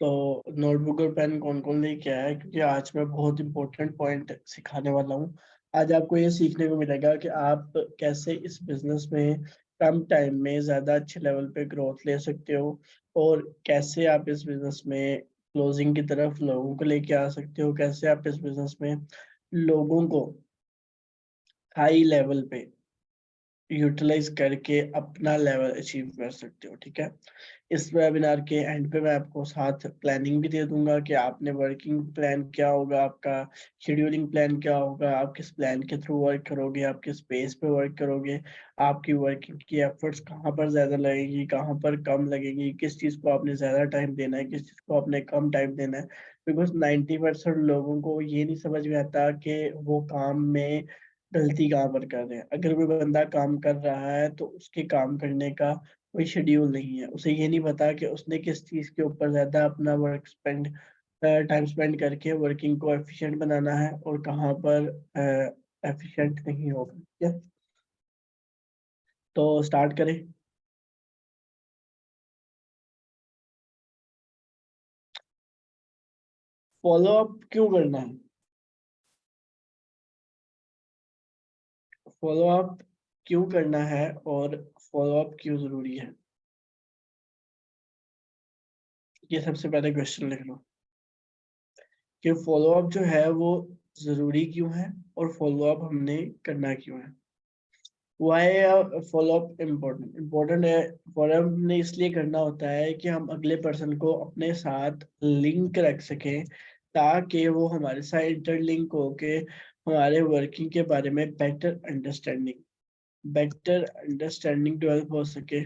तो नोटबुक और पेन कौन कौन लेके आया है, क्योंकि आज मैं बहुत इंपॉर्टेंट पॉइंट सिखाने वाला हूँ। आज आपको ये सीखने को मिलेगा कि आप कैसे इस बिजनेस में कम टाइम में ज़्यादा अच्छे लेवल पे ग्रोथ ले सकते हो, और कैसे आप इस बिजनेस में क्लोजिंग की तरफ लोगों को लेके आ सकते हो, कैसे आप इस बिजनेस में लोगों को हाई लेवल पे यूटिलाइज करके अपना लेवल अचीव कर सकते हो। ठीक है, इस वेबिनार के एंड पे मैं आपको साथ प्लानिंग भी दे दूंगा कि आपने वर्किंग प्लान क्या होगा, आपका शेड्यूलिंग प्लान क्या होगा, आप किस प्लान के थ्रू वर्क करोगे, आप किस पेस पे वर्क करोगे, आपकी वर्किंग की एफर्ट्स कहाँ पर ज़्यादा लगेगी, कहाँ पर कम लगेगी, किस चीज़ को आपने ज़्यादा टाइम देना है, किस चीज़ को आपने कम टाइम देना है। बिकॉज 90% लोगों को ये नहीं समझ में आता कि वो काम में गलती कहाँ पर कर रहे हैं। अगर कोई बंदा काम कर रहा है तो उसके काम करने का कोई शेड्यूल नहीं है। उसे ये नहीं पता कि उसने किस चीज़ के ऊपर ज़्यादा अपना टाइम स्पेंड करके वर्किंग को एफिशिएंट बनाना है और कहाँ पर एफिशिएंट नहीं होगा। ठीक है, तो स्टार्ट करें। फॉलो अप क्यों करना है? फॉलो अप क्यों करना है और फॉलो अप क्यों ज़रूरी है? ये सबसे पहले क्वेश्चन लिख लो कि फॉलो अप जो है वो ज़रूरी क्यों है और फॉलो अप हमने करना क्यों है। Why follow up important important है? फॉलो अप हमने इसलिए करना होता है कि हम अगले पर्सन को अपने साथ लिंक रख सकें, ताकि वो हमारे साथ इंटरलिंक होके हमारे वर्किंग के बारे में बेटर अंडरस्टैंडिंग डेवलप हो सके।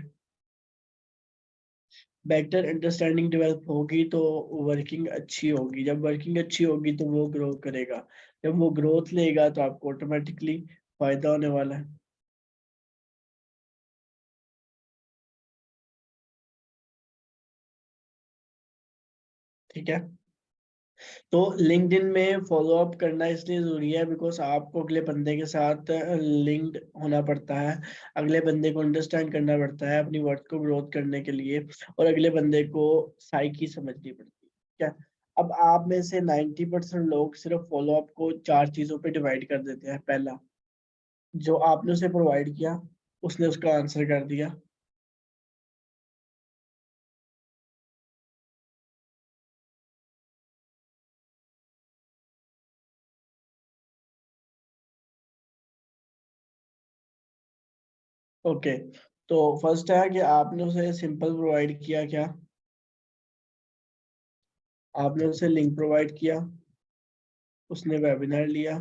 बेटर अंडरस्टैंडिंग डेवलप होगी तो वर्किंग अच्छी होगी। जब वर्किंग अच्छी होगी तो वो ग्रो करेगा। जब वो ग्रोथ लेगा तो आपको ऑटोमेटिकली फायदा होने वाला है। ठीक है, तो लिंक्डइन में फॉलो अप करना इसलिए ज़रूरी है बिकॉज आपको अगले बंदे के साथ लिंक्ड होना पड़ता है, अगले बंदे को अंडरस्टैंड करना पड़ता है अपनी वर्क को ग्रोथ करने के लिए, और अगले बंदे को साइकी समझनी पड़ती है। क्या अब आप में से 90% लोग सिर्फ फॉलो अप को चार चीज़ों पे डिवाइड कर देते हैं। पहला, जो आपने उसे प्रोवाइड किया, उसने उसका आंसर कर दिया। ओके, तो फर्स्ट है कि आपने उसे सिंपल प्रोवाइड किया। क्या आपने उसे लिंक प्रोवाइड किया, उसने वेबिनार लिया,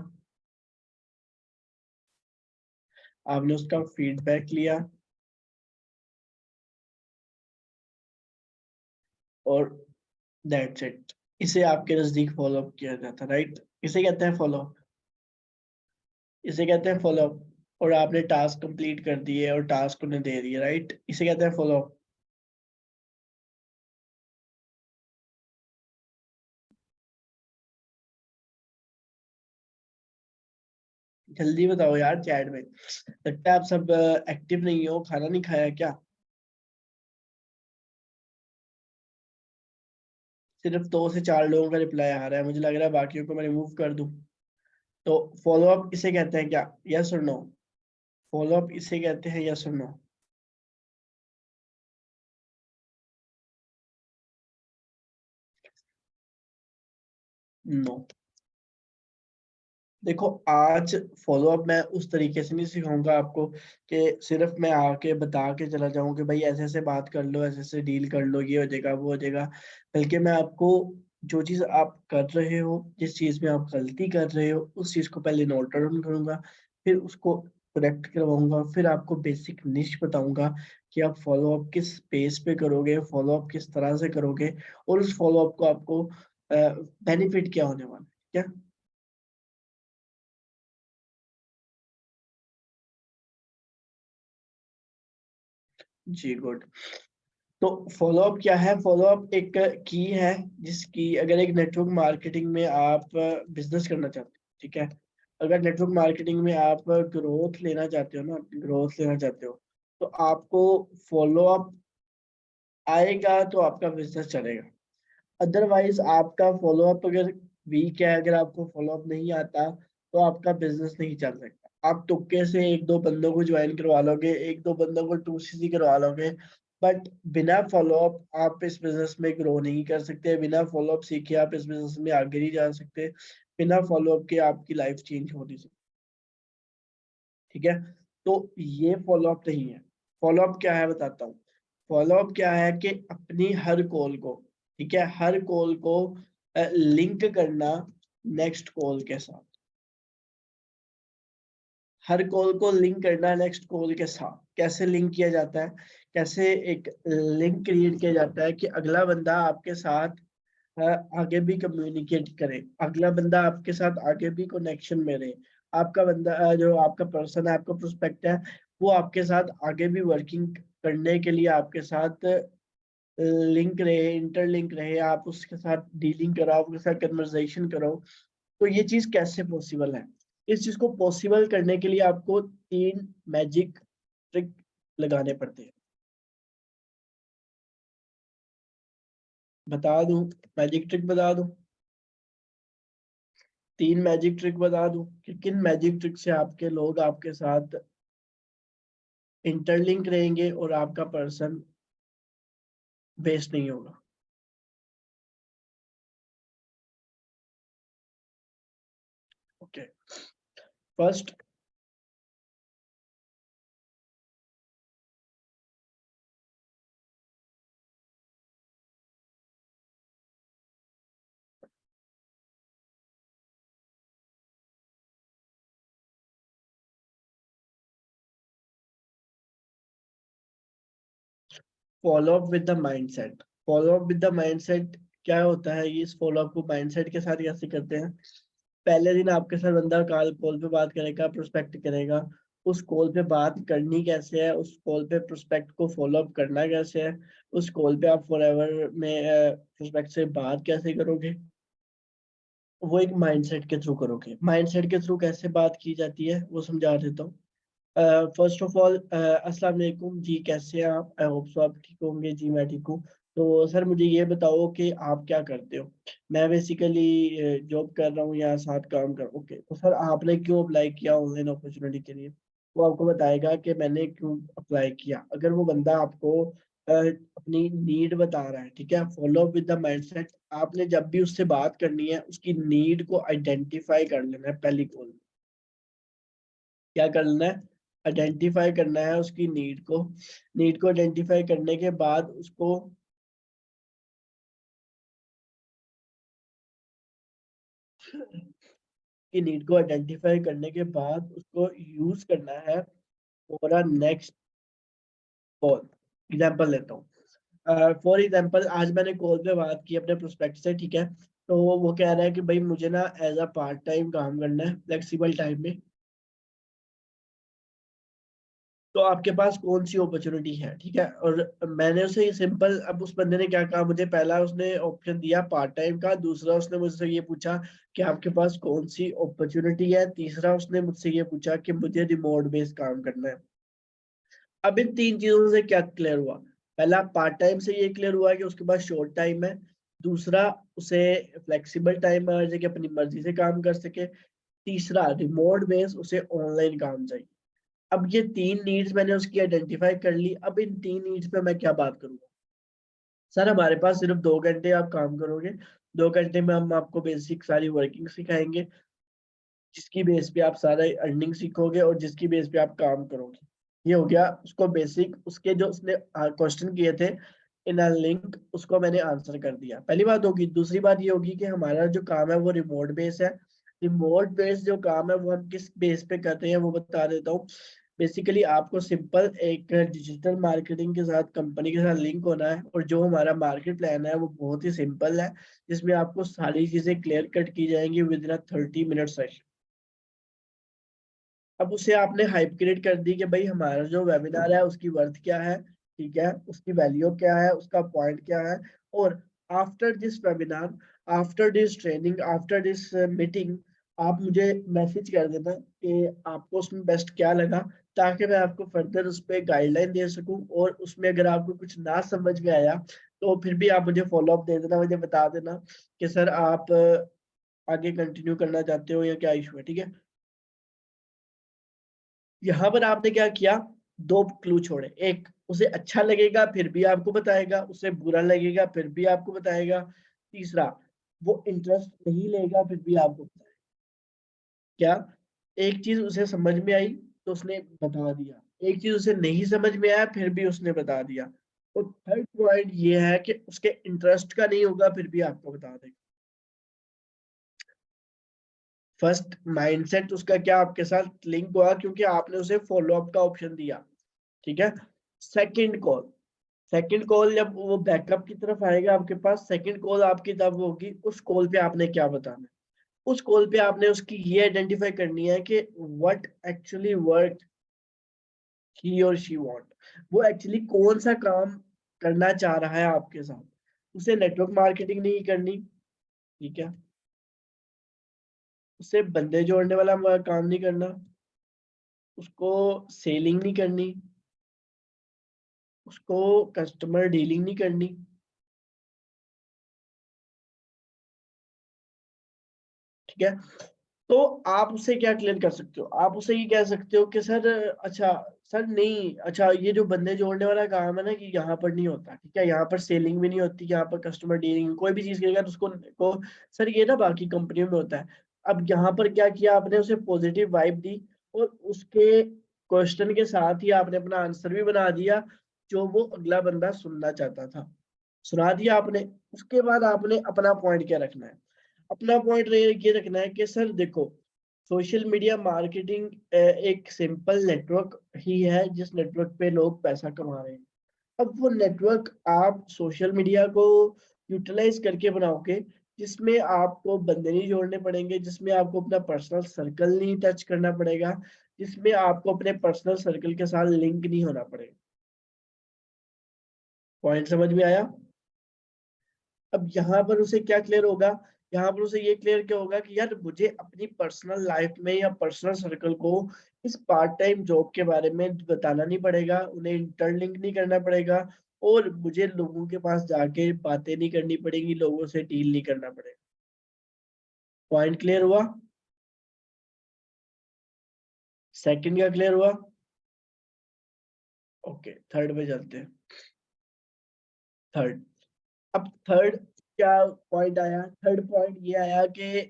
आपने उसका फीडबैक लिया, और दैट्स इट। इसे आपके नजदीक फॉलो अप किया जाता है, राइट? इसे कहते हैं फॉलो अप। इसे कहते हैं फॉलो अप। और आपने टास्क कंप्लीट कर दिए और टास्क उन्हें दे दिए, राइट? इसे कहते हैं फॉलो अप। जल्दी बताओ यार चैट में, लगता है आप सब एक्टिव नहीं हो। खाना नहीं खाया क्या? सिर्फ 2 से 4 लोगों का रिप्लाई आ रहा है, मुझे लग रहा है बाकियों को मैं रिमूव कर दूं। तो फॉलो अप इसे कहते हैं क्या? यस और नो? फॉलो अप इसे कहते हैं, यस और नो? नो। देखो, आज फॉलो अप मैं उस तरीके से नहीं सिखाऊंगा आपको कि सिर्फ मैं आके बता के चला जाऊं कि भाई ऐसे ऐसे बात कर लो, ऐसे ऐसे डील कर लो, ये हो जाएगा वो हो जाएगा। बल्कि मैं आपको जो चीज़ आप कर रहे हो, जिस चीज़ में आप गलती कर रहे हो, उस चीज़ को पहले नोट डाउन करूंगा, फिर उसको करेक्ट करवाऊंगा, फिर आपको बेसिक निश बताऊंगा कि आप फॉलो अप किस पेस पे करोगे, फॉलो अप किस तरह से करोगे, और उस फॉलो अप को आपको बेनिफिट क्या होने वाला है। क्या? जी, गुड। तो फॉलोअप क्या है? फॉलोअप एक की है जिसकी, अगर एक नेटवर्क मार्केटिंग में आप बिजनेस करना चाहते हो, ठीक है, अगर नेटवर्क मार्केटिंग में आप ग्रोथ लेना चाहते हो ना, ग्रोथ लेना चाहते हो, तो आपको फॉलोअप आएगा तो आपका बिजनेस चलेगा। अदरवाइज आपका फॉलोअप अगर वीक है, अगर आपको फॉलोअप नहीं आता, तो आपका बिजनेस नहीं चल सकता। आप तुक्के से एक दो बंदों को ज्वाइन करवा लोगे, एक दो बंदों को 2CC करवा लोगे, बट बिना फॉलोअप आप इस बिजनेस में ग्रो नहीं कर सकते। बिना फॉलोअप सीखे आप इस बिजनेस में आगे नहीं जा सकते। बिना फॉलोअप के आपकी लाइफ चेंज हो नहीं सकती। ठीक है, तो ये फॉलोअप नहीं है। फॉलोअप क्या है बताता हूँ। फॉलोअप क्या है कि अपनी हर कॉल को, ठीक है, हर कॉल को लिंक करना नेक्स्ट कॉल के साथ। हर कॉल को लिंक करना नेक्स्ट कॉल के साथ। कैसे लिंक किया जाता है, कैसे एक लिंक क्रिएट किया जाता है कि अगला बंदा आपके साथ अ, आगे भी कम्युनिकेट करे, अगला बंदा आपके साथ आगे भी कनेक्शन में रहे। आपका बंदा जो आपका पर्सन है, आपका प्रोस्पेक्ट है, वो आपके साथ आगे भी वर्किंग करने के लिए आपके साथ लिंक रहे, इंटरलिंक रहे, आप उसके साथ डीलिंग करो, आप उसके साथ कन्वर्सेशन करो। तो ये चीज कैसे पॉसिबल है? इस चीज को पॉसिबल करने के लिए आपको 3 मैजिक ट्रिक लगाने पड़ते हैं। बता दूं? मैजिक ट्रिक बता दूं? 3 मैजिक ट्रिक बता दूं कि किन मैजिक ट्रिक से आपके लोग आपके साथ इंटरलिंक रहेंगे और आपका पर्सन वेस्ट नहीं होगा। Okay, first, follow up with the mindset. Follow up with the mindset क्या होता है? ये इस फॉलो अप को माइंडसेट के साथ कैसे करते हैं? पहले दिन आपके साथ बंदा कॉल कॉल पे बात करेगा, प्रोस्पेक्ट करेगा। उस कॉल पे बात करनी कैसे है, उस कॉल पे प्रोस्पेक्ट को फॉलो अप करना कैसे है, उस कॉल पे आप फॉरएवर में प्रोस्पेक्ट से बात कैसे करोगे, वो एक माइंडसेट के थ्रू करोगे। माइंडसेट के थ्रू कैसे बात की जाती है वो समझा देता हूँ। फर्स्ट ऑफ ऑल, अस्सलाम वालेकुम जी, कैसे हैं आप? आई होप सो आप ठीक होंगे। जी मैं ठीक हूँ। तो सर मुझे ये बताओ कि आप क्या करते हो? मैं बेसिकली जॉब कर रहा हूँ या साथ काम कर। ओके, तो सर आपने क्यों अप्लाई किया ऑनलाइन अपॉर्चुनिटी के लिए? वो आपको बताएगा कि मैंने क्यों अप्लाई किया। अगर वो बंदा आपको अपनी नीड बता रहा है, ठीक है, फॉलो विद द माइंडसेट। आपने जब भी उससे बात करनी है, उसकी नीड को आइडेंटिफाई कर लेना है पहली कॉल। क्या करना है? आइडेंटिफाई करना है उसकी नीड को। नीड को आइडेंटिफाई करने के बाद उसको की नीड को आइडेंटिफाई करने के बाद उसको यूज करना है for a next call. Example लेता हूँ। फॉर एग्जांपल आज मैंने कॉल पे बात की अपने प्रोस्पेक्ट से, ठीक है। तो वो कह रहा है कि भाई मुझे ना एज अ पार्ट टाइम काम करना है फ्लेक्सिबल टाइम में। तो आपके पास कौन सी अपॉर्चुनिटी है, ठीक है। और मैंने उसे सिंपल, अब उस बंदे ने क्या कहा मुझे, पहला उसने ऑप्शन दिया पार्ट टाइम का, दूसरा उसने मुझसे ये पूछा कि आपके पास कौन सी अपॉर्चुनिटी है, तीसरा उसने मुझसे ये पूछा कि मुझे रिमोट बेस्ड काम करना है। अब इन 3 चीजों से क्या क्लियर हुआ? पहला, पार्ट टाइम से ये क्लियर हुआ कि उसके पास शॉर्ट टाइम है। दूसरा, उसे फ्लेक्सिबल टाइम है कि अपनी मर्जी से काम कर सके। तीसरा, रिमोट बेस्ड उसे ऑनलाइन काम चाहिए। अब ये 3 नीड्स मैंने उसकी आइडेंटिफाई कर ली। अब इन 3 नीड्स पे मैं क्या बात करूंगा? सर हमारे पास सिर्फ 2 घंटे आप काम करोगे। 2 घंटे में हम आपको बेसिक सारी वर्किंग सिखाएंगे, जिसकी बेस पे आप सारा अर्निंग सीखोगे और जिसकी बेस पे आप काम करोगे। ये हो गया उसको बेसिक। उसके जो उसने क्वेश्चन किए थे इन अ लिंक, उसको मैंने आंसर कर दिया। पहली बात होगी। दूसरी बात ये होगी कि हमारा जो काम है वो रिमोट बेस है। रिमोट बेस जो काम है वो हम किस बेस पे करते हैं वो बता देता हूँ। बेसिकली आपको सिंपल एक डिजिटल मार्केटिंग के साथ, कंपनी के साथ लिंक होना है, और जो हमारा मार्केट प्लान है वो बहुत ही सिंपल है, जिसमें आपको सारी चीजें क्लियर कट की जाएंगी विद इन 30 मिनट सेशन। अब उसे आपने हाइप क्रिएट कर दी कि भाई हमारा जो वेबिनार है उसकी वर्थ क्या है, ठीक है, उसकी वैल्यू क्या है, उसका पॉइंट क्या है। और after this webinar, after this training, after this meeting, आप मुझे मैसेज कर देना कि आपको उसमें बेस्ट क्या लगा, ताकि मैं आपको फर्दर उस पर गाइडलाइन दे सकूं। और उसमें अगर आपको कुछ ना समझ में आया तो फिर भी आप मुझे फॉलो अप दे देना, मुझे बता देना कि सर आप आगे कंटिन्यू करना चाहते हो या क्या इशू है, ठीक है। यहाँ पर आपने क्या किया, दो क्लू छोड़े। एक, उसे अच्छा लगेगा फिर भी आपको बताएगा, उसे बुरा लगेगा फिर भी आपको बताएगा। तीसरा, वो इंटरेस्ट नहीं लेगा फिर भी आपको बताएगा। क्या, एक चीज उसे समझ में आई तो उसने बता दिया, एक चीज उसे नहीं समझ में आया फिर भी उसने बता दिया। और थर्ड पॉइंट ये है कि उसके इंटरेस्ट का नहीं होगा फिर भी आपको बता देगा। फर्स्ट, माइंडसेट उसका क्या आपके साथ लिंक हुआ क्योंकि आपने उसे फॉलो अप का ऑप्शन दिया, ठीक है। सेकंड कॉल, सेकंड कॉल जब वो बैकअप की तरफ आएगा आपके पास, सेकंड कॉल आपकी तब होगी, उस कॉल पे आपने क्या बताना है। उस कॉल पे आपने उसकी ये आइडेंटिफाई करनी है कि व्हाट एक्चुअली वर्क ही और शी वांट, वो एक्चुअली कौन सा काम करना चाह रहा है आपके साथ। उसे नेटवर्क मार्केटिंग नहीं करनी, ठीक है, उसे बंदे जोड़ने वाला काम नहीं करना, उसको सेलिंग नहीं करनी, उसको कस्टमर डीलिंग नहीं करनी, ठीक है। तो आप उसे क्या क्लियर कर सकते हो, आप उसे ये कह सकते हो कि सर अच्छा, सर नहीं, अच्छा ये जो बंदे जोड़ने वाला काम है ना कि यहाँ पर नहीं होता, ठीक है, यहाँ पर सेलिंग भी नहीं होती, यहाँ पर कस्टमर डीलिंग कोई भी चीज करेगा तो उसको सर ये ना बाकी कंपनियों में होता है। अब यहाँ पर क्या किया आपने, उसे पॉजिटिव वाइब दी और उसके क्वेश्चन के साथ ही आपने अपना आंसर भी बना दिया जो वो अगला बंदा सुनना चाहता था, सुना दिया आपने। उसके बाद आपने अपना पॉइंट क्या रखना है, अपना पॉइंट ये रखना है कि सर देखो, सोशल मीडिया मार्केटिंग एक सिंपल नेटवर्क ही है जिस नेटवर्क पे लोग पैसा कमा रहे हैं। अब वो नेटवर्क आप सोशल मीडिया को यूटिलाइज करके बनाओगे जिसमें आपको बंदे नहीं जोड़ने पड़ेंगे, जिसमें आपको अपना पर्सनल सर्कल नहीं टच करना पड़ेगा, जिसमें आपको अपने पर्सनल सर्कल के साथ लिंक नहीं होना पड़ेगा। पॉइंट समझ में आया। अब यहाँ पर उसे क्या क्लियर होगा, यहाँ पर उसे ये क्लियर क्या होगा कि यार मुझे अपनी पर्सनल लाइफ में या पर्सनल सर्कल को इस पार्ट टाइम जॉब के बारे में बताना नहीं पड़ेगा, उन्हें इंटरलिंक नहीं करना पड़ेगा, और मुझे लोगों के पास जाके बातें नहीं करनी पड़ेगी, लोगों से डील नहीं करना पड़ेगा। पॉइंट क्लियर हुआ। सेकंड का क्लियर हुआ। ओके, थर्ड पे चलते हैं। थर्ड, अब थर्ड क्या पॉइंट आया, थर्ड पॉइंट ये आया कि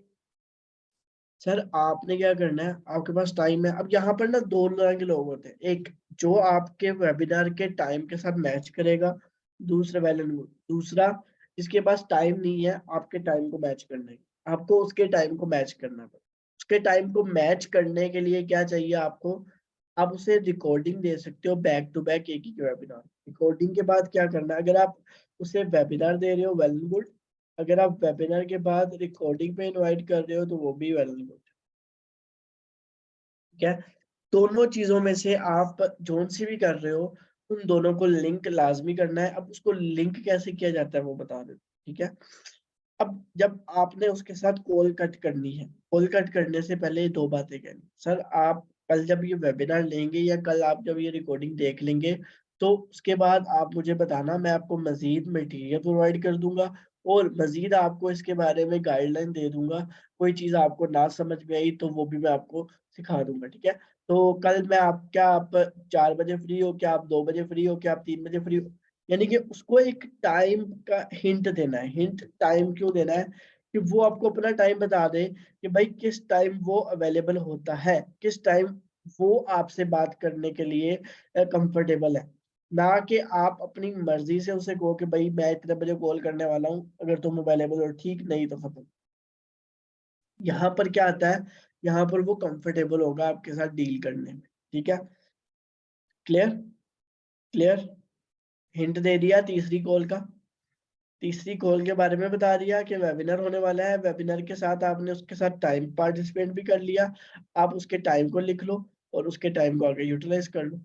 सर आपने क्या करना है, आपके पास टाइम है। अब यहाँ पर ना दो तरह के लोग होते हैं, एक जो आपके वेबिनार के टाइम के साथ मैच करेगा, दूसरा दूसरा जिसके पास टाइम नहीं है आपके टाइम को मैच करने की। आपको उसके टाइम को मैच करना पड़ेगा। उसके टाइम को मैच करने के लिए क्या चाहिए आपको, आप उसे रिकॉर्डिंग दे सकते हो बैक टू बैक एक ही वेबिनार। रिकॉर्डिंग के बाद क्या करना है, अगर आप उसे वेबिनार दे रहे हो वेल एंड गुड, अगर आप वेबिनार के बाद रिकॉर्डिंग पे इनवाइट कर रहे हो तो वो भी वेल एंड गुड, ठीक है। दोनों चीजों में से आप जोन सी भी कर रहे हो, उन दोनों को लिंक लाजमी करना है। अब उसको लिंक कैसे किया जाता है वो बता दो, ठीक है। अब जब आपने उसके साथ कॉल कट करनी है, कॉल कट करने से पहले दो बातें कहनी, सर आप कल जब ये वेबिनार लेंगे या कल आप जब ये रिकॉर्डिंग देख लेंगे तो उसके बाद आप मुझे बताना, मैं आपको मजीद मटेरियल प्रोवाइड कर दूंगा और मजीद आपको इसके बारे में गाइडलाइन दे दूंगा। कोई चीज़ आपको ना समझ में आई तो वो भी मैं आपको सिखा दूंगा, ठीक है। तो कल मैं आप क्या, आप 4 बजे फ्री हो, क्या आप 2 बजे फ्री हो, क्या आप 3 बजे फ्री हो, यानी कि उसको एक टाइम का हिंट देना है। हिंट टाइम क्यों देना है, कि वो आपको अपना टाइम बता दे कि भाई किस टाइम वो अवेलेबल होता है, किस टाइम वो आपसे बात करने के लिए कंफर्टेबल है। ना कि आप अपनी मर्जी से उसे कहो कि भाई मैं इतने बजे कॉल करने वाला हूँ, अगर तुम अवेलेबल हो ठीक, नहीं तो खत्म। यहाँ पर क्या आता है, यहाँ पर वो कंफर्टेबल होगा आपके साथ डील करने में, ठीक है। Clear, clear. हिंट दे दिया तीसरी कॉल का, तीसरी कॉल के बारे में बता दिया कि वेबिनार होने वाला है, वेबिनार के साथ आपने उसके साथ टाइम पार्टिसिपेट भी कर लिया। आप उसके टाइम को लिख लो और उसके टाइम को आगे यूटिलाइज कर लो।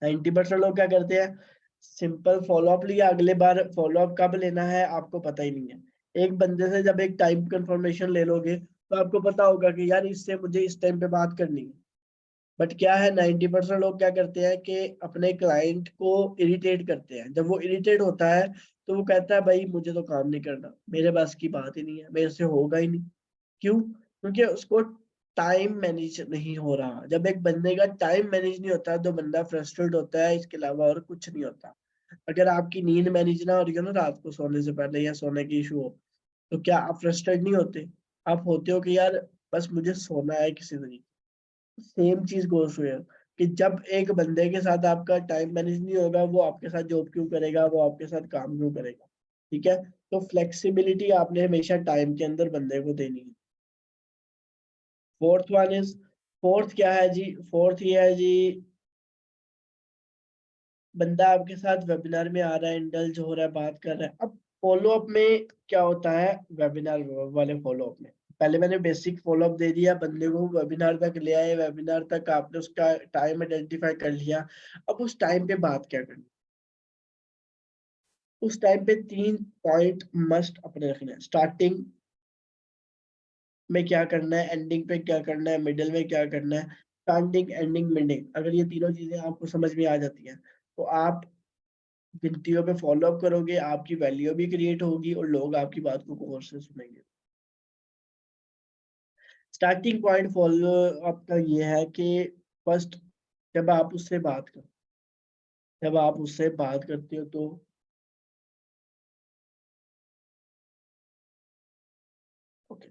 90% लोग क्या करते हैं, सिंपल फॉलो अप लिया, अगले बार फॉलो अप कब लेना है आपको पता ही नहीं है। एक बंदे से जब एक टाइम कंफर्मेशन ले लोगे तो आपको पता होगा कि यार इससे मुझे इस टाइम पे बात करनी है, बट क्या है 90% लोग क्या करते हैं कि अपने क्लाइंट को इरिटेट करते हैं। जब वो इरिटेट होता है तो वो कहता है भाई मुझे तो काम नहीं करना, मेरे पास की बात ही नहीं है, मेरे से होगा ही नहीं। क्यों? क्योंकि उसको टाइम मैनेज नहीं हो रहा। जब एक बंदे का टाइम मैनेज नहीं होता तो बंदा फ्रस्ट्रेट होता है, इसके अलावा और कुछ नहीं होता। अगर आपकी नींद मैनेज ना हो रही हो ना रात को सोने से पहले या सोने की इशू हो, तो क्या आप फ्रस्ट्रेट नहीं होते? आप होते हो कि यार बस मुझे सोना है किसी तरीके। सेम चीज गोes हियर कि जब एक बंदे के साथ आपका टाइम मैनेज नहीं होगा, वो आपके साथ जॉब क्यों करेगा, वो आपके साथ काम क्यों करेगा? ठीक है, तो फ्लेक्सिबिलिटी आपने हमेशा टाइम के अंदर बंदे को देनी है। फोर्थ वन इज, फोर्थ क्या है जी? फोर्थ ये है जी, बंदा आपके साथ वेबिनार में आ रहा है, इंडल्ज हो रहा है, बात कर रहा है। अब फॉलो अप में क्या होता है? वेबिनार वाले फॉलो अप में पहले मैंने बेसिक फॉलो अप दे दिया, बंदे को वेबिनार तक ले आए, वेबिनार तक आपने उसका टाइम आइडेंटिफाई कर लिया। अब उस टाइम पे बात क्या करनी? उस टाइम पे 3 पॉइंट मस्ट अपने रखने हैं। स्टार्टिंग में क्या करना है, एंडिंग पे क्या करना है, मिडिल में क्या करना है। स्टार्टिंग, एंडिंग, मिडिल, अगर ये तीनों चीजें आपको समझ में आ जाती हैं तो आप गिनतियों पे फॉलो अप करोगे, आपकी वैल्यू भी क्रिएट होगी और लोग आपकी बात को गौर से सुनेंगे। स्टार्टिंग पॉइंट फॉलो अप का ये है कि फर्स्ट, जब आप उससे बात करो, जब आप उससे बात करते हो तो ओके,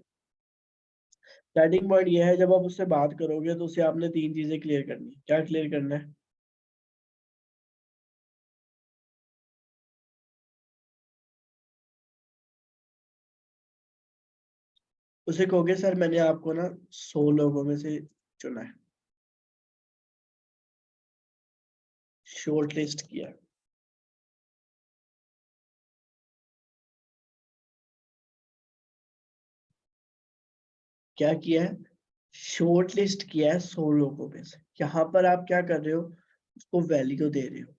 स्टार्टिंग पॉइंट ये है, जब आप उससे बात करोगे तो उसे आपने 3 चीजें क्लियर करनी है। क्या क्लियर करना है? उसे कहोगे सर मैंने आपको ना 100 लोगों में से चुना है, शॉर्ट लिस्ट किया। क्या किया है? शॉर्ट लिस्ट किया है 100 लोगों में से। यहाँ पर आप क्या कर रहे हो? उसको वैल्यू दे रहे हो।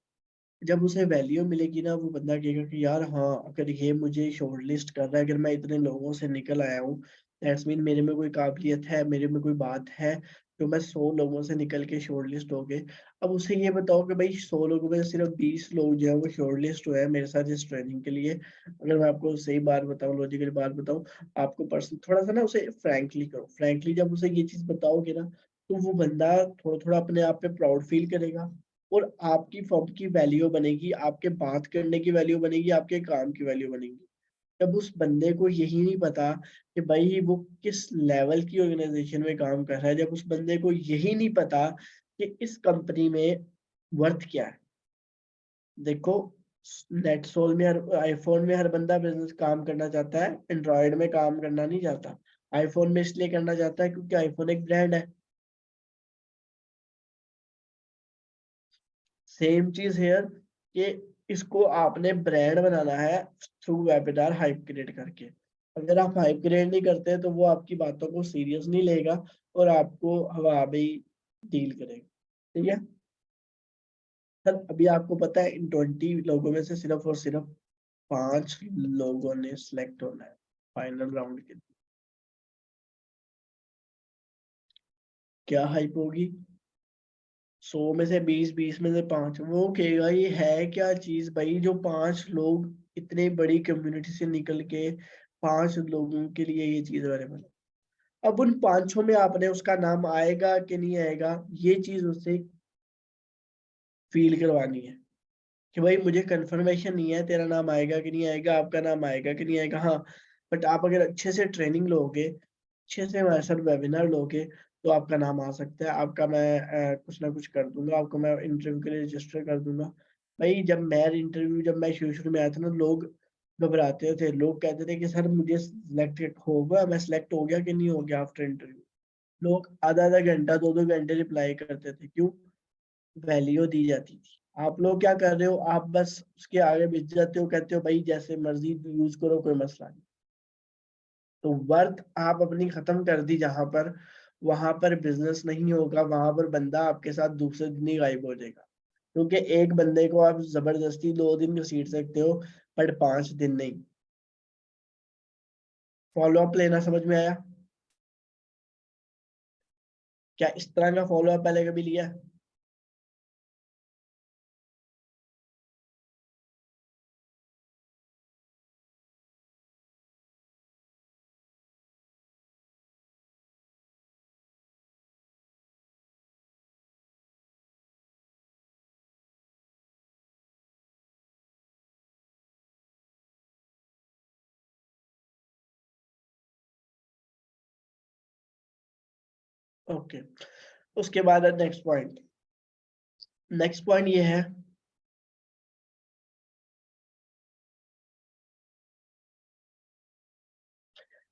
जब उसे वैल्यू मिलेगी ना, वो बंदा कहेगा कि यार हाँ, अगर ये मुझे शॉर्ट लिस्ट कर रहा है, अगर मैं इतने लोगों से निकल आया हूँ, दैट्स मीन मेरे में कोई काबिलियत है, मेरे में कोई बात है, जो मैं 100 लोगों से निकल के शॉर्ट लिस्ट हो गए। अब उसे ये बताओ कि भाई 100 लोगों में से सिर्फ 20 लोग जो है वो शॉर्ट लिस्ट हुए हैं मेरे साथ इस ट्रेनिंग के लिए। अगर मैं आपको सही बात बताऊं, लॉजिकल बात बताऊं, आपको पर्सन थोड़ा सा ना उसे फ्रैंकली करो। फ्रैंकली जब उसे ये चीज बताओगे ना, तो वो बंदा थोड़ा थोड़ा अपने आप पे प्राउड फील करेगा और आपकी फर्म की वैल्यू बनेगी, आपके बात करने की वैल्यू बनेगी, आपके काम की वैल्यू बनेगी। जब उस बंदे को यही नहीं पता कि भाई वो किस लेवल की ऑर्गेनाइजेशन में काम कर रहा है, जब उस बंदे को यही नहीं पता कि इस कंपनी में वर्थ क्या है। देखो, नेटसोल में हर आईफोन में हर बंदा बिजनेस काम करना चाहता है, एंड्रॉयड में काम करना नहीं चाहता। आईफोन में इसलिए करना चाहता है क्योंकि आईफोन एक ब्रांड है। सेम चीज हेयर कि इसको आपने ब्रांड बनाना है थ्रू वेबिनार हाइप क्रिएट करके। अगर आप हाइप क्रिएट नहीं करते तो वो आपकी बातों को सीरियस नहीं लेगा और आपको हवा में ही डील करेगा। ठीक है सर, अभी आपको पता है इन 20 लोगों में से सिर्फ और सिर्फ 5 लोगों ने सिलेक्ट होना है फाइनल राउंड के लिए। क्या हाइप होगी? 100 में से 20, 20 में से 5, वो कहेगा ये है क्या चीज भाई, जो 5 लोग इतने बड़ी कम्युनिटी से निकल के 5 लोगों के लिए ये चीज अवेलेबल है। अब उन 5 में आपने उसका नाम आएगा कि नहीं आएगा, ये चीज उससे फील करवानी है कि भाई मुझे कंफर्मेशन नहीं है तेरा नाम आएगा कि नहीं आएगा, आपका नाम आएगा कि नहीं आएगा। हाँ, बट आप अगर अच्छे से ट्रेनिंग लोगे, अच्छे से हमारे साथ वेबिनार लोगे, तो आपका नाम आ सकता है। आपका मैं कुछ ना कुछ कर दूंगा, आपको मैं इंटरव्यू के लिए रजिस्टर कर दूंगा। भाई जब मैं शुरू शुरू में आया था ना, लोग घबराते थे, लोग कहते थे कि सर मुझे सिलेक्ट होगा, मैं सिलेक्ट हो गया कि नहीं हो गया आफ्टर इंटरव्यू। लोग आधा आधा घंटा, 2 2 घंटे रिप्लाई करते थे। क्यों? वैल्यू दी जाती थी। आप लोग क्या कर रहे हो? आप बस उसके आगे भिज जाते हो, कहते हो भाई जैसे मर्जी यूज करो, कोई मसला नहीं। तो वर्थ आप अपनी खत्म कर दी जहां पर, वहां पर बिजनेस नहीं होगा, वहां पर बंदा आपके साथ दूसरे दिन ही गायब हो जाएगा। क्योंकि एक बंदे को आप जबरदस्ती 2 दिन घसीट सकते हो, पर 5 दिन नहीं। फॉलो अप लेना समझ में आया? क्या इस तरह का फॉलो अप पहले कभी लिया? ओके, उसके बाद नेक्स्ट पॉइंट ये है,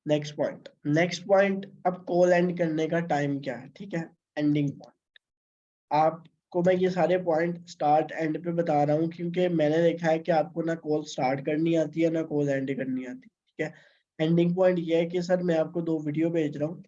नेक्स्ट पॉइंट अब कॉल एंड करने का टाइम क्या है, ठीक है, एंडिंग पॉइंट। आपको मैं ये सारे पॉइंट स्टार्ट एंड पे बता रहा हूँ क्योंकि मैंने देखा है कि आपको ना कॉल स्टार्ट करनी आती है ना कॉल एंड करनी आती है, ठीक है। एंडिंग पॉइंट ये है कि सर मैं आपको 2 वीडियो भेज रहा हूँ,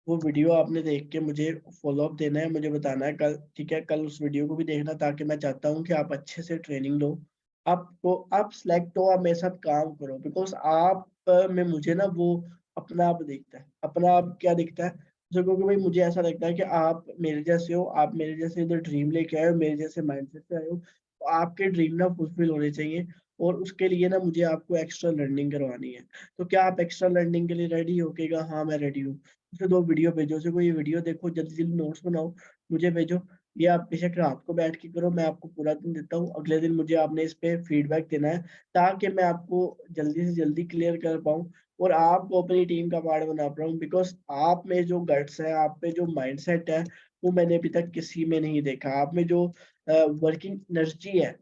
वो वीडियो आपने देख के मुझे फॉलो अप देना है, मुझे बताना है कल, ठीक है, कल उस वीडियो को भी देखना, ताकि मैं चाहता हूँ कि आप अच्छे से ट्रेनिंग लो, आपको आप सिलेक्ट हो, आप मेरे साथ काम करो, बिकॉज आप में मुझे ना वो अपना आप दिखता है, अपना आप क्या दिखता है, जो क्योंकि भाई मुझे ऐसा लगता है कि आप मेरे जैसे हो, आप मेरे जैसे इधर ड्रीम लेके आए हो, मेरे जैसे माइंडसेट से आए हो, तो आपके ड्रीम ना फुलफिल होने चाहिए, और उसके लिए ना मुझे आपको एक्स्ट्रा लर्निंग करवानी है। तो क्या आप एक्स्ट्रा लर्निंग के लिए रेडी हो केगा? हाँ मैं रेडी हूँ। उसे 2 वीडियो भेजो, उसे कोई वीडियो देखो, जल्दी जल्दी नोट्स बनाओ, मुझे भेजो। ये आप बेशक रात को बैठ के करो, मैं आपको पूरा दिन देता हूँ, अगले दिन मुझे आपने इस पे फीडबैक देना है, ताकि मैं आपको जल्दी से जल्दी क्लियर कर पाऊँ और आपको अपनी टीम का पार्ट बना पाऊँ, बिकॉज आप में जो गट्स है, आप में जो माइंडसेट है, वो मैंने अभी तक किसी में नहीं देखा। आप में जो वर्किंग एनर्जी है,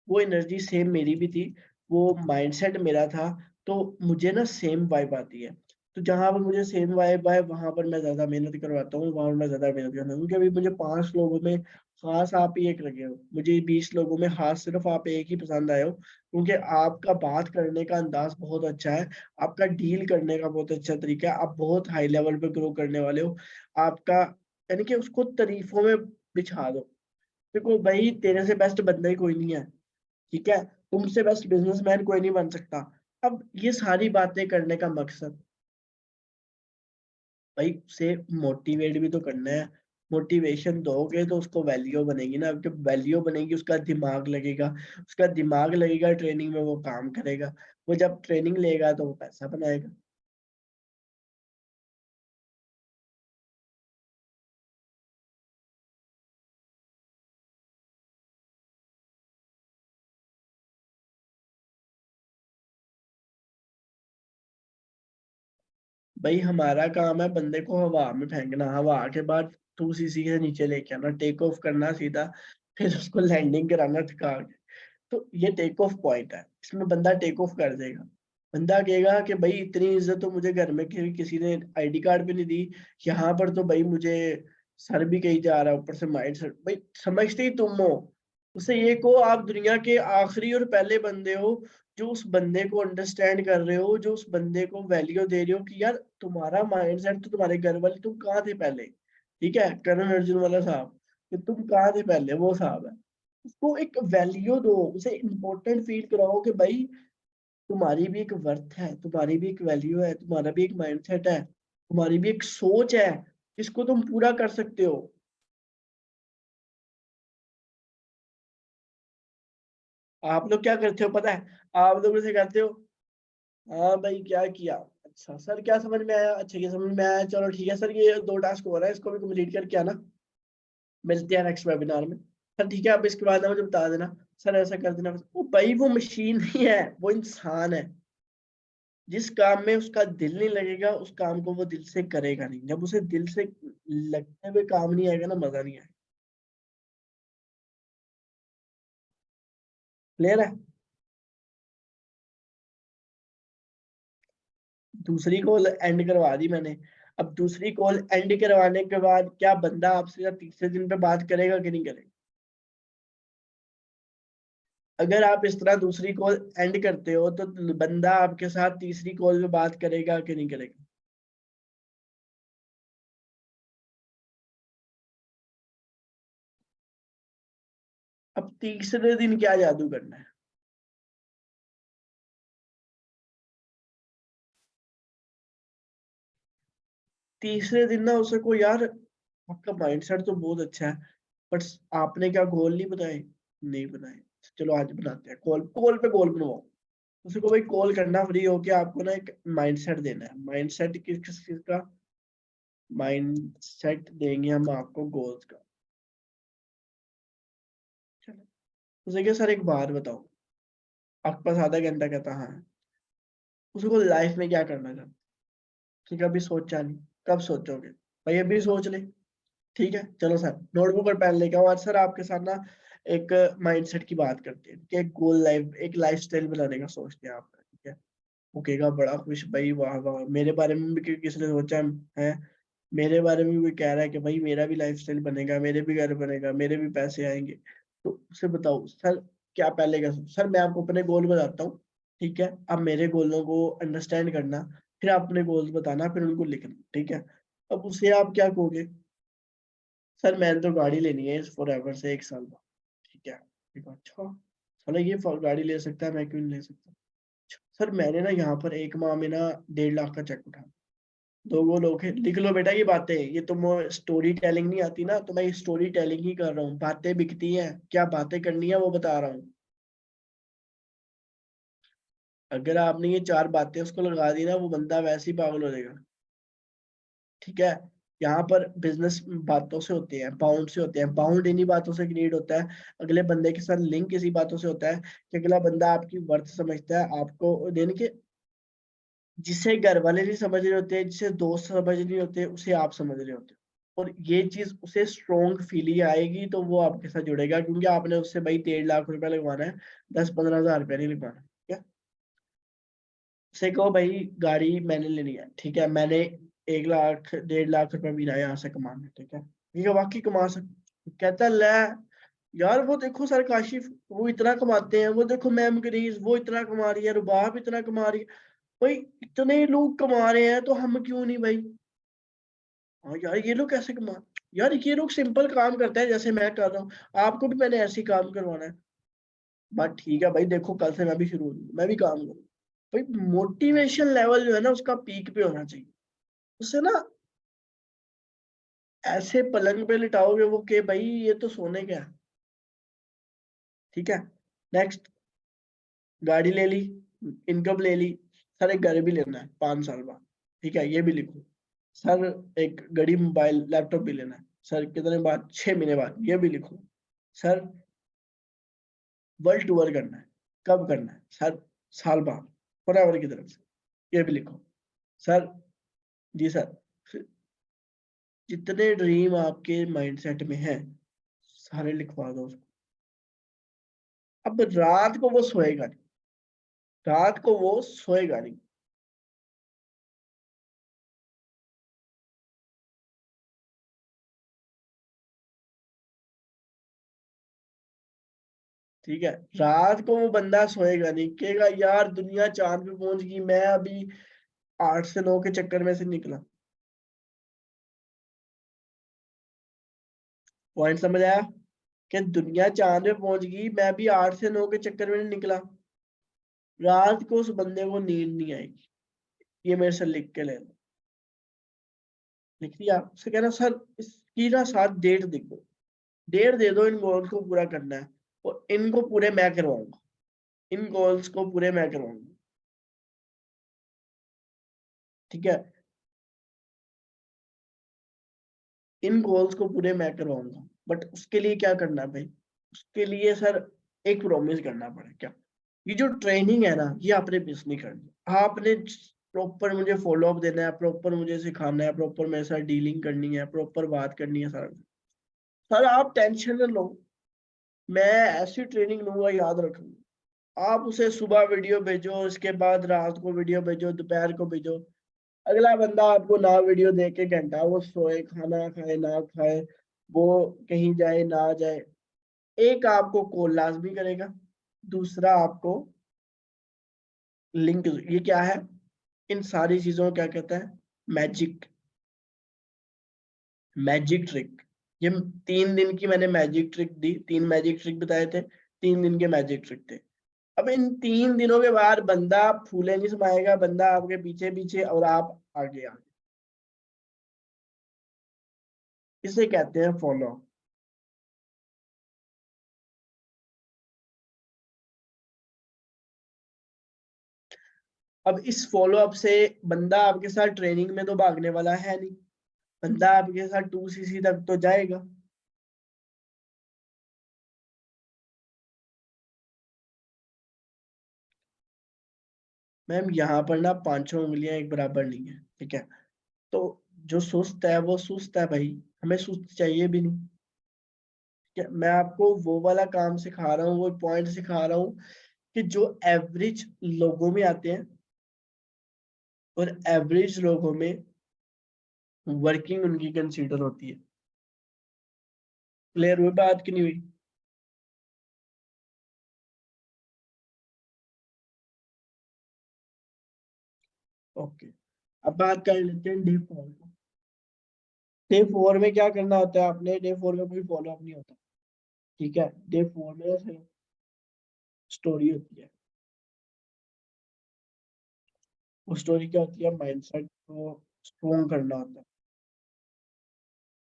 वो एनर्जी सेम मेरी भी थी, वो माइंडसेट मेरा था, तो मुझे ना सेम वाइब आती है। तो जहाँ पर मुझे सेम वाइब आए वहां पर मैं ज्यादा मेहनत करवाता हूँ, वहां पर मैं ज्यादा मेहनत करता हूँ, क्योंकि अभी मुझे 5 लोगों में खास आप ही एक लगे हो, मुझे 20 लोगों में खास सिर्फ आप एक ही पसंद आए हो, क्योंकि आपका बात करने का अंदाज बहुत अच्छा है, आपका डील करने का बहुत अच्छा तरीका है, आप बहुत हाई लेवल पे ग्रो करने वाले हो। आपका यानी कि उसको तारीफों में बिछा दो, देखो भाई तेरे से बेस्ट बंदा ही कोई नहीं है, ठीक है, तुमसे बेस्ट बिजनेसमैन कोई नहीं बन सकता। अब ये सारी बातें करने का मकसद भाई उसे मोटिवेट भी तो करना है, मोटिवेशन दोगे तो उसको वैल्यू बनेगी ना, जब वैल्यू बनेगी उसका दिमाग लगेगा, उसका दिमाग लगेगा ट्रेनिंग में, वो काम करेगा, वो जब ट्रेनिंग लेगा तो वो पैसा बनाएगा। भाई हमारा काम है बंदे को हवा में फेंकना, हवा के बाद 2 सीसी से नीचे लेके आना, टेक ऑफ करना सीधा, फिर उसको लैंडिंग कराना ठुका के। तो ये टेक ऑफ पॉइंट है, इसमें बंदा टेक ऑफ कर देगा। बंदा कहेगा कि भाई इतनी इज्जत तो मुझे घर में किसी ने आईडी कार्ड भी नहीं दी, यहाँ पर तो भाई मुझे सर भी कही जा रहा है, ऊपर से माइंड सेट, भाई समझते ही तुम हो, उसे ये को आप दुनिया के आखिरी और पहले बंदे हो जो उस बंदे को अंडरस्टैंड कर रहे हो, जो उस बंदे को वैल्यू दे रहे हो कि यार तुम्हारा माइंडसेट तो तुम्हारे घर वाले, तुम कहाँ थे पहले, ठीक है, करण अर्जुन वाला साहब, कि तुम कहाँ थे पहले, वो साहब है। उसको एक वैल्यू दो, उसे इम्पोर्टेंट फील कराओ कि भाई तुम्हारी भी एक वर्थ है, तुम्हारी भी एक वैल्यू है, तुम्हारा भी एक माइंडसेट है, तुम्हारी भी एक सोच है जिसको तुम पूरा कर सकते हो। आप लोग क्या करते हो पता है? आप लोग ऐसे करते हो, हाँ भाई क्या किया, अच्छा सर क्या समझ में आया, अच्छा ये समझ में आया, चलो ठीक है सर, ये 2 टास्क हो रहा है, इसको भी कंप्लीट करके आना, मिलते हैं नेक्स्ट वेबिनार में। सर ठीक है, आप इसके बाद ना मुझे बता देना, सर ऐसा कर देना। वो भाई वो मशीन नहीं है, वो इंसान है, जिस काम में उसका दिल नहीं लगेगा उस काम को वो दिल से करेगा नहीं, जब उसे दिल से लगते हुए काम नहीं आएगा ना, मजा नहीं आएगा। क्लियर है? दूसरी कॉल एंड करवा दी मैंने, अब दूसरी कॉल एंड करवाने के बाद क्या बंदा आपसे तीसरे दिन पे बात करेगा कि नहीं करेगा? अगर आप इस तरह दूसरी कॉल एंड करते हो तो बंदा आपके साथ तीसरी कॉल पे बात करेगा कि नहीं करेगा? अब तीसरे दिन क्या जादू करना है? तीसरे दिन ना उसे को यार आपका माइंडसेट तो बहुत अच्छा है, बट आपने क्या गोल नहीं बनाए? नहीं बनाए। चलो आज बनाते हैं कॉल, कॉल पे गोल बनवाओ। उसी को भाई कॉल करना फ्री होके आपको ना एक माइंडसेट देना है। माइंडसेट किस किस चीज का? माइंडसेट देंगे हम आपको गोल्स का। चलो उसे क्या सर एक बात बताओ, आपके पास आधा घंटा कहता हाँ, उसको लाइफ में क्या करना चाहते? ठीक है, अभी सोचा नहीं, कब सोचोगे? भाई अभी सोच ले। ठीक है, चलो सर नोटबुक और पेन लेके आओ। आज सर आपके साथ ना एक माइंडसेट की बात करते हैं कि एक गोल लाइफ, एक लाइफस्टाइल बनाने का सोचते हैं आप। ठीक है, ओकेगा बड़ा खुश, भाई वाह वाह, मेरे बारे में भी किसी ने सोचा है? मेरे बारे में भी कह रहा है कि भाई मेरा भी लाइफस्टाइल बनेगा, मेरे भी घर बनेगा, मेरे भी पैसे आएंगे। तो उसे बताओ सर क्या पहले का? सर मैं आपको अपने गोल बताता हूँ, ठीक है, अब मेरे गोलों को अंडरस्टैंड करना, फिर आप अपने गोल्स बताना, फिर उनको लिखना, ठीक है। अब उसे आप क्या कहोगे? सर मैंने तो गाड़ी लेनी है फॉर एवर से 1 साल बाद। ठीक है, ठीक है, अच्छा चलो ये गाड़ी ले सकता है, मैं क्यों नहीं ले सकता? अच्छा, सर मैंने ना यहाँ पर 1 माह में ना 1.5 लाख का चेक उठा। 2 गोल ओके, लिख लो बेटा ये बातें। ये तुम स्टोरी टेलिंग नहीं आती ना, तो मैं स्टोरी टेलिंग ही कर रहा हूँ। बातें बिकती हैं, क्या बातें करनी है वो बता रहा हूँ। अगर आपने ये 4 बातें उसको लगा दी ना, वो बंदा वैसे ही पागल हो जाएगा। ठीक है, यहाँ पर बिजनेस बातों से होते हैं, बाउंड से होते हैं। बाउंड इन्हीं बातों से क्रिएट होता है, अगले बंदे के साथ लिंक इसी बातों से होता है कि अगला बंदा आपकी वर्थ समझता है, आपको देने के। जिसे घर वाले नहीं समझ रहे होते, जिसे दोस्त समझ नहीं होते, उसे आप समझ रहे होते हो। और ये चीज उसे स्ट्रोंग फील ही आएगी तो वो आपके साथ जुड़ेगा, क्योंकि आपने उससे भाई 1.5 लाख रुपया लगवाना है, 10-15 हज़ार रुपया नहीं लगवाना। ठीक है, उसे कहो भाई गाड़ी मैंने लेनी है, ठीक है, मैंने 1 लाख 1.5 लाख रुपया भी ना यहाँ से कमाना, ठीक है, ये वाकई कमा सकते। कहता ले यार, वो देखो सर काशिफ, वो इतना कमाते हैं, वो देखो मैम करीज, वो इतना कमा रही है, रुबाब इतना कमा रही है। भाई इतने लोग कमा रहे हैं तो हम क्यों नहीं भाई? हाँ यार, ये लोग कैसे कमा, यार ये लोग सिंपल काम करते हैं जैसे मैं कर रहा हूँ, आपको भी मैंने ऐसे ही काम करवाना है। बात ठीक है भाई, देखो कल से मैं भी शुरू हूँ, मैं भी काम करूँ। भाई मोटिवेशन लेवल जो है ना उसका पीक पे होना चाहिए। उससे ना ऐसे पलंग पे लिटाओगे वो के भाई ये तो सोने का है। ठीक है, नेक्स्ट, गाड़ी ले ली, इनकम ले ली, सर एक घर भी लेना है 5 साल बाद। ठीक है, ये भी लिखो। सर एक घड़ी मोबाइल लैपटॉप भी लेना है, सर कितने बाद? 6 महीने बाद, ये भी लिखो। सर वर्ल्ड टूर करना है, कब करना है? सर साल बाद, फॉरएवर की तरफ से, ये भी लिखो। सर जी सर, जितने ड्रीम आपके माइंडसेट में हैं सारे लिखवा दो उसको। अब रात को वो सोएगा नहीं, रात को वो सोएगा नहीं। ठीक है, रात को वो बंदा सोएगा नहीं, कहेगा यार दुनिया चांद पे पहुंच गई, मैं अभी 8 से 9 के चक्कर में से निकला। पॉइंट समझ आया? कि दुनिया चांद पे पहुंच गई, मैं अभी 8 से 9 के चक्कर में नहीं निकला। रात को उस बंदे को नींद नहीं आएगी। ये मेरे से लिख के ले लो। लिख दिया? उससे कहना सर इसकी ना साथ डेट लिख दो, डेट दे दो, इन गोल्स को पूरा करना है, और इनको पूरे मैं करवाऊंगा, इन गोल्स को पूरे मैं करवाऊंगा। ठीक है, इन गोल्स को पूरे मैं करवाऊंगा, बट उसके लिए क्या करना है भाई? उसके लिए सर एक प्रॉमिस करना पड़ेगा। क्या? ये जो ट्रेनिंग है ना, ये आपने मिस नहीं करनी। आपने प्रॉपर मुझे फॉलो अप देना है, प्रॉपर मुझे सिखाना है, प्रॉपर मेरे साथ डीलिंग करनी है, प्रॉपर बात करनी है सर। सर आप टेंशन न लो, मैं ऐसी ट्रेनिंग लूंगा, याद रखूंगा। आप उसे सुबह वीडियो भेजो, उसके बाद रात को वीडियो भेजो, दोपहर को भेजो, अगला बंदा आपको ना वीडियो देख के घंटा वो सोए, खाना खाए ना खाए, वो कहीं जाए ना जाए, एक आपको कॉल लाजमी करेगा, दूसरा आपको लिंक। ये क्या है? इन सारी चीजों को क्या कहता है? Magic, magic trick. ये 3 दिन की मैंने मैजिक ट्रिक दी, 3 मैजिक ट्रिक बताए थे, 3 दिन के मैजिक ट्रिक थे। अब इन 3 दिनों के बाद बंदा फूले नहीं समाएगा, बंदा आपके पीछे पीछे और आप आगे आगे। इसे कहते हैं फॉलो। अब इस फॉलो अप से बंदा आपके साथ ट्रेनिंग में तो भागने वाला है नहीं, बंदा आपके साथ 2cc तक तो जाएगा। मैम यहाँ पर ना पांचों उंगलियां एक बराबर नहीं है, ठीक है। तो जो सुस्त है वो सुस्त है भाई, हमें सुस्त चाहिए भी नहीं। ठीक है, मैं आपको वो वाला काम सिखा रहा हूँ, वो पॉइंट सिखा रहा हूँ कि जो एवरेज लोगों में आते हैं और एवरेज लोगों में वर्किंग उनकी कंसीडर होती है। क्लियर हुई बात की नहीं हुई? ओके, अब बात कर लेते हैं डे 4 को। डे 4 में क्या करना होता है आपने? डे 4 में कोई फॉलो अप नहीं होता, ठीक है। डे 4 में सिर्फ स्टोरी होती है। वो स्टोरी क्या होती है? माइंडसेट को स्ट्रोंग करना होता है।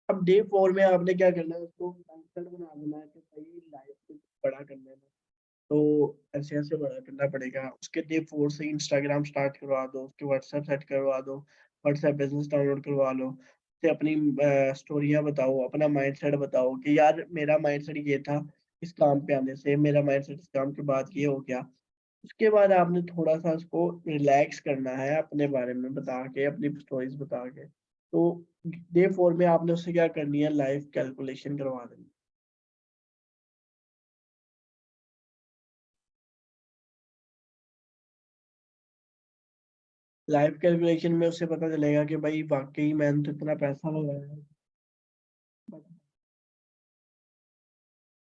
अब डे 4 में आपने क्या करना है? उसको माइंडसेट बना देना है कि भाई लाइफ में बड़ा करना है, तो ऐसे ऐसे बड़ा करना पड़ेगा। उसके डे 4 से इंस्टाग्राम स्टार्ट करवा दो, उसके व्हाट्सएप सेट करवा दो, व्हाट्सएप बिजनेस डाउनलोड करवा लो, उसे अपनी स्टोरियां बताओ, अपना माइंडसेट बताओ कि यार मेरा माइंडसेट ये था इस काम पे आने से, मेरा माइंडसेट इस काम के बाद ये हो गया। उसके बाद आपने थोड़ा सा उसको रिलैक्स करना है, अपने बारे में बता के, अपनी स्टोरीज बता के। तो डे 4 में आपने उससे क्या करनी है? लाइफ कैलकुलेशन करवा देनी। लाइफ कैलकुलेशन में उससे पता चलेगा कि भाई वाकई मैंने तो इतना पैसा लगाया है,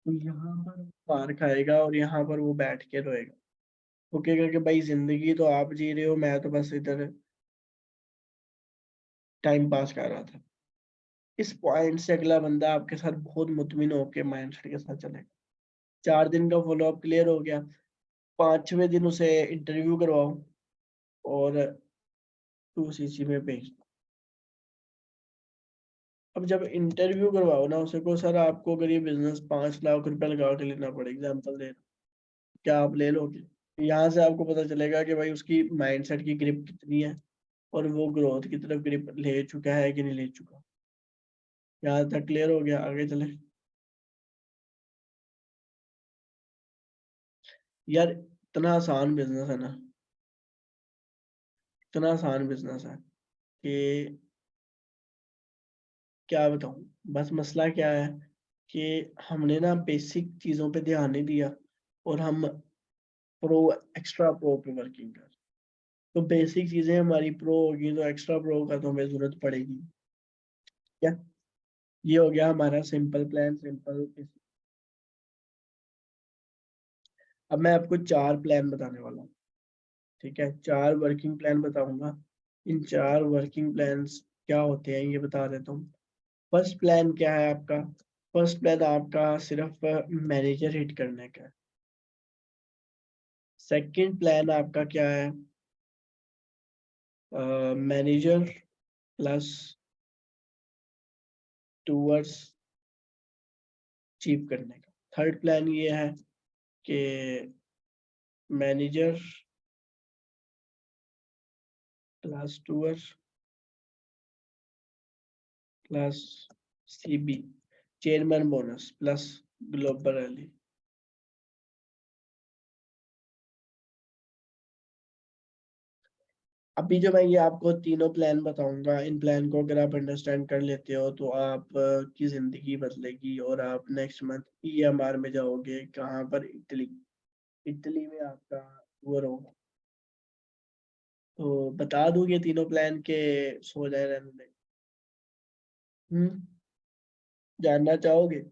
तो यहाँ पर मार खाएगा और यहाँ पर वो बैठ के रोएगा। वो कहेगा कि भाई जिंदगी तो आप जी रहे हो, मैं तो बस इधर टाइम पास कर रहा था। इस पॉइंट से अगला बंदा आपके साथ बहुत मुतमिन होकर माइंडसेट के साथ चलेगा। 4 दिन का फॉलो अप क्लियर हो गया। 5वें दिन उसे इंटरव्यू करवाओ और 2cc में भेज दो। अब जब इंटरव्यू करवाओ ना उसे को, सर आपको अगर ये बिजनेस 5 लाख रुपए लगा के लेना पड़े, एग्जाम्पल दे रहा हूं, क्या आप ले लोगे? यहाँ से आपको पता चलेगा कि भाई उसकी माइंडसेट की ग्रिप कितनी है और वो ग्रोथ की तरफ ग्रिप ले चुका है कि नहीं ले चुका। यहाँ तक क्लियर हो गया? आगे चले। यार इतना आसान बिजनेस है ना, इतना आसान बिजनेस है कि क्या बताऊं। बस मसला क्या है कि हमने ना बेसिक चीजों पे ध्यान नहीं दिया और हम प्रो एक्स्ट्रा प्रो पे वर्किंग कर। तो बेसिक चीजें हमारी प्रो होगी तो एक्स्ट्रा प्रो का तो हमें जरूरत पड़ेगी। क्या? ये हो गया हमारा सिंपल प्लान, सिंपल। अब मैं आपको 4 प्लान बताने वाला हूँ, ठीक है। 4 वर्किंग प्लान बताऊंगा। इन 4 वर्किंग प्लान्स क्या होते हैं ये बता देता हूँ। फर्स्ट प्लान क्या है आपका? फर्स्ट प्लान आपका सिर्फ मैनेजर हिट करने का है। सेकंड प्लान आपका क्या है? मैनेजर प्लस टूवर्ड्स अचीव करने का। थर्ड प्लान ये है कि manager plus towards plus CB, chairman bonus plus global rally. अभी जो मैं ये आपको तीनों प्लान बताऊंगा, इन प्लान को अगर आप अंडरस्टैंड कर लेते हो तो आप की जिंदगी बदलेगी और आप नेक्स्ट मंथ ईएमआर में जाओगे। कहाँ पर? इटली। इटली में आपका वो रहो। तो बता दूं ये तीनों प्लान के सो जाए रहने दे? हम्म, जानना चाहोगे?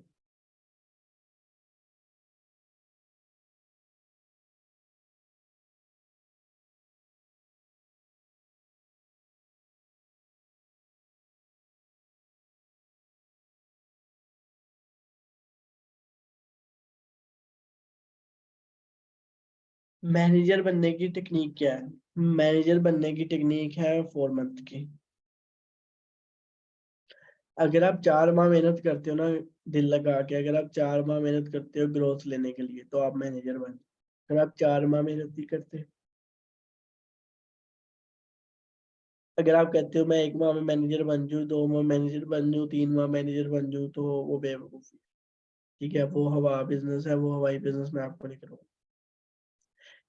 मैनेजर बनने की टेक्निक क्या है? मैनेजर बनने की टेक्निक है 4 मंथ की। अगर आप 4 माह मेहनत करते हो ना दिल लगा के, अगर आप 4 माह मेहनत करते हो ग्रोथ लेने के लिए तो आप मैनेजर बन। अगर आप 4 माह मेहनत नहीं करते, अगर आप कहते हो मैं 1 माह में मैनेजर बन जाऊँ, 2 माह मैनेजर बन जाऊँ, 3 माह मैनेजर बन जाऊँ, तो वो बेवकूफ़ी। ठीक है, वो हवा बिजनेस है, वो हवाई बिजनेस में आपको नहीं करूँगा।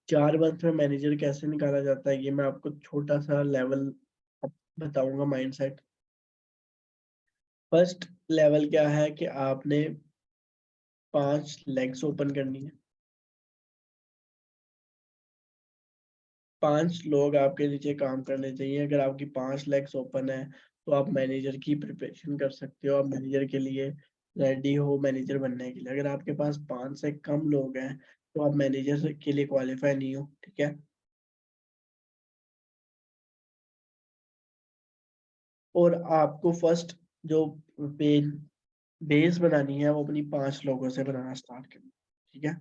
4 मंथ में मैनेजर कैसे निकाला जाता है, ये मैं आपको छोटा सा लेवल बताऊंगा माइंडसेट। फर्स्ट लेवल क्या है कि आपने 5 लेग्स ओपन करनी है। 5 लोग आपके नीचे काम करने चाहिए। अगर आपकी 5 लेग्स ओपन है तो आप मैनेजर की प्रिपरेशन कर सकते हो, आप मैनेजर के लिए रेडी हो मैनेजर बनने के लिए। अगर आपके पास 5 से कम लोग हैं तो आप मैनेजर के लिए क्वालिफाई नहीं हो। ठीक है, और आपको फर्स्ट जो पेन बेस बनानी है वो अपनी 5 लोगों से बनाना स्टार्ट करनी। ठीक है,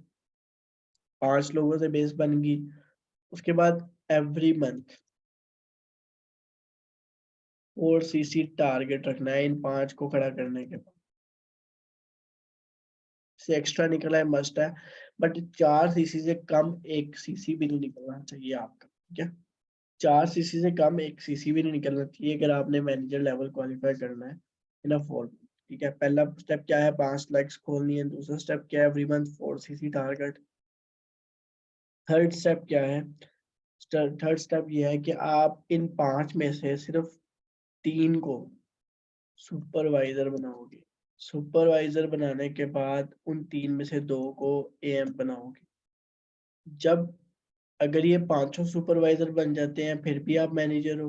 5 लोगों से बेस बन गई। उसके बाद एवरी मंथ 4 सीसी टारगेट रखना है इन 5 को खड़ा करने के बाद। से एक्स्ट्रा निकला है मस्ट है, बट 4 सीसी से कम 1 सीसी भी नहीं निकलना चाहिए आपका। ठीक है, 4 सीसी से कम 1 सीसी भी नहीं निकलना चाहिए अगर आपने मैनेजर लेवल क्वालिफाई करना है इन अ 4। ठीक है, पहला स्टेप क्या है, 5 लाख खोलनी है। दूसरा स्टेप क्या है, every month 4 CC target. Third step क्या है, थर्ड स्टेप ये है कि आप इन 5 में से सिर्फ 3 को सुपरवाइजर बनाओगे। सुपरवाइजर बनाने के बाद उन 3 में से 2 को एएम बनाओगे। जब अगर ये पांचों सुपरवाइजर बन जाते हैं फिर भी आप मैनेजर हो।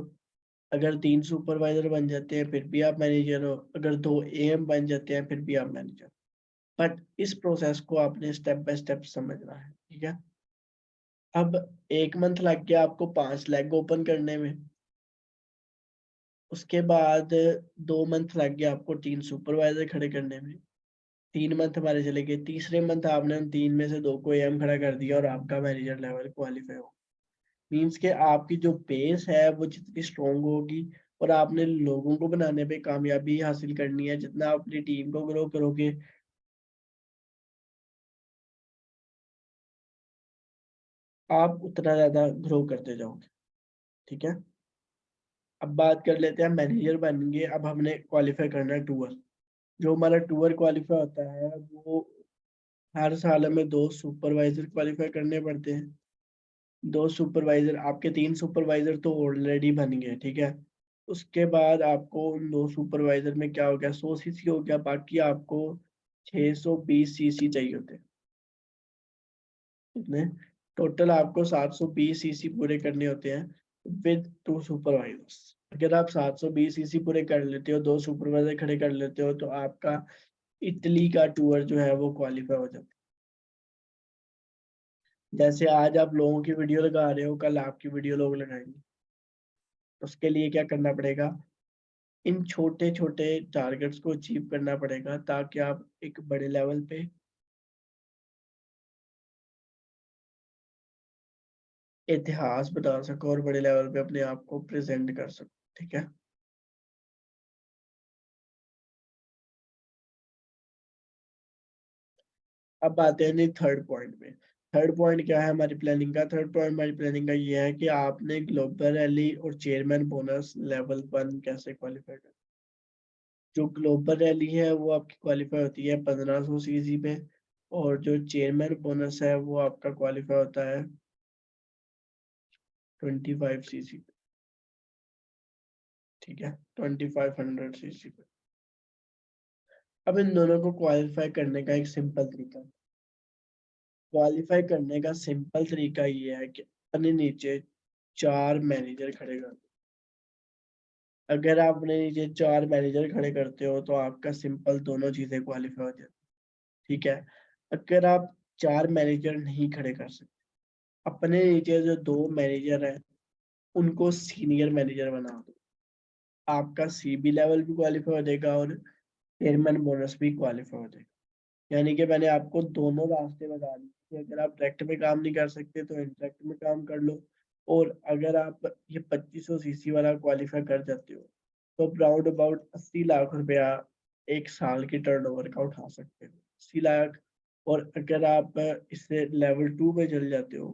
अगर 3 सुपरवाइजर बन जाते हैं फिर भी आप मैनेजर हो। अगर 2 एएम बन जाते हैं फिर भी आप मैनेजर। बट इस प्रोसेस को आपने स्टेप बाय स्टेप समझना है। ठीक है, अब 1 मंथ लग गया आपको 5 लेग ओपन करने में। उसके बाद 2 मंथ लग गया आपको 3 सुपरवाइजर खड़े करने में। 3 मंथ हमारे चले गए। तीसरे मंथ आपने उन 3 में से 2 को एम खड़ा कर दिया और आपका मैनेजर लेवल क्वालिफाई हो। मीन्स के आपकी जो बेस है वो जितनी स्ट्रोंग होगी और आपने लोगों को बनाने पे कामयाबी हासिल करनी है, जितना आप अपनी टीम को ग्रो करोगे आप उतना ज्यादा ग्रो करते जाओगे। ठीक है, अब बात कर लेते हैं मैनेजर बन गए, अब हमने क्वालिफाई करना है टूर। जो हमारा टूर क्वालिफाई होता है वो हर साल हमें 2 सुपरवाइजर क्वालिफाई करने पड़ते हैं। 2 सुपरवाइजर, आपके 3 सुपरवाइजर तो ऑलरेडी बन गए। ठीक है, उसके बाद आपको उन 2 सुपरवाइजर में क्या हो गया, 100 सीसी हो गया, बाकी आपको 620 सीसी चाहिए होते हैं। कितने टोटल आपको 720 सीसी पूरे करने होते हैं विद 2 सुपरवाइजर्स। अगर आप 720 सीसी पूरे कर लेते हो, 2 सुपरवाइजर खड़े कर लेते हो, तो आपका इटली का टूर जो है वो क्वालिफाई हो जाता है। जैसे आज आप लोगों की वीडियो लगा रहे हो, कल आपकी वीडियो लोग लगाएंगे। उसके लिए क्या करना पड़ेगा, इन छोटे छोटे टारगेट्स को अचीव करना पड़ेगा ताकि आप एक बड़े लेवल पे इतिहास बना सको और बड़े लेवल पे अपने आप को प्रेजेंट कर सको। ठीक है, अब आते हैं जी थर्ड पॉइंट में। थर्ड पॉइंट क्या है हमारी प्लानिंग का, थर्ड पॉइंट हमारी प्लानिंग का ये है कि आपने ग्लोबल रैली और चेयरमैन बोनस लेवल 1 कैसे क्वालिफाई कर। जो ग्लोबल रैली है वो आपकी क्वालिफाई होती है 1500 सीसी पे, और जो चेयरमैन बोनस है वो आपका क्वालिफाई होता है 25 सीसी पे। ठीक है, 2500 सीसी पे। अब इन दोनों को क्वालिफाई करने का एक सिंपल तरीका, क्वालिफाई करने का सिंपल तरीका ये है कि अपने नीचे 4 मैनेजर खड़े कर। अगर आप अपने नीचे 4 मैनेजर खड़े करते हो तो आपका सिंपल दोनों चीजें क्वालिफाई हो जाती। ठीक है, अगर आप 4 मैनेजर नहीं खड़े कर सकते, अपने नीचे जो 2 मैनेजर हैं उनको सीनियर मैनेजर बना दो। आपका सीबी लेवल भी क्वालिफाई हो जाएगा और चेयरमैन बोनस भी क्वालिफाई हो जाएगा। यानी कि मैंने आपको दोनों रास्ते बता दिए कि अगर आप डायरेक्ट में काम नहीं कर सकते तो इनडायरेक्ट में काम कर लो। और अगर आप ये 2500 सीसी वाला क्वालिफाई कर जाते हो तो आप राउंड अबाउट 80 लाख रुपया एक साल की टर्नओवर का उठा सकते हो। 80 लाख। और अगर आप इससे लेवल 2 पे चले जाते हो,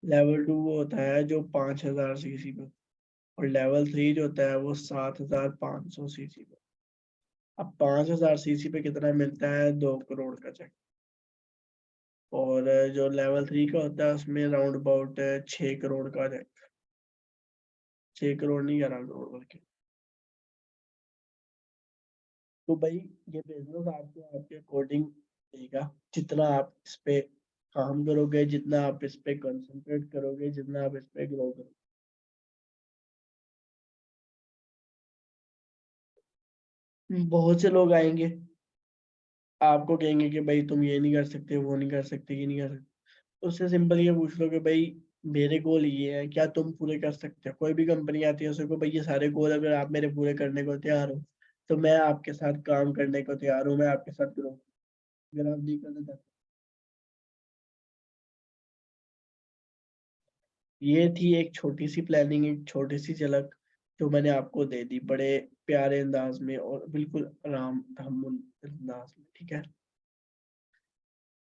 लेवल 2 वो होता है जो 5000 सीसी पे, और लेवल 3 जो होता है वो 7500 सीसी पे। अब 5000 सीसी पे कितना मिलता है? 2 करोड़ का चेक। और जो लेवल 3 का होता है उसमें राउंड अबाउट 6 करोड़ का चेक। 6 करोड़ नहीं, 11 करोड़ बल्कि। तो भाई ये बिजनेस आपको आपके अकॉर्डिंग देगा, जितना आप इस पे काम करोगे, जितना आप इस पे कंसंट्रेट करोगे, जितना आप इस पे ग्रो करोगे। बहुत से लोग आएंगे, आपको कहेंगे कि भाई तुम ये नहीं कर सकते, वो नहीं कर सकते, ये नहीं कर सकते। उससे सिंपल ये पूछ लो कि भाई मेरे गोल ये है, क्या तुम पूरे कर सकते हो? कोई भी कंपनी आती है उसको, भाई ये सारे गोल अगर आप मेरे पूरे करने को तैयार हो तो मैं आपके साथ काम करने को तैयार हूँ, मैं आपके साथ ग्रो। अगर आप नहीं करना चाहते। ये थी एक छोटी सी प्लानिंग, एक छोटी सी झलक जो मैंने आपको दे दी बड़े प्यारे अंदाज में और बिल्कुल आराम तहम्मुल अंदाज में। ठीक है।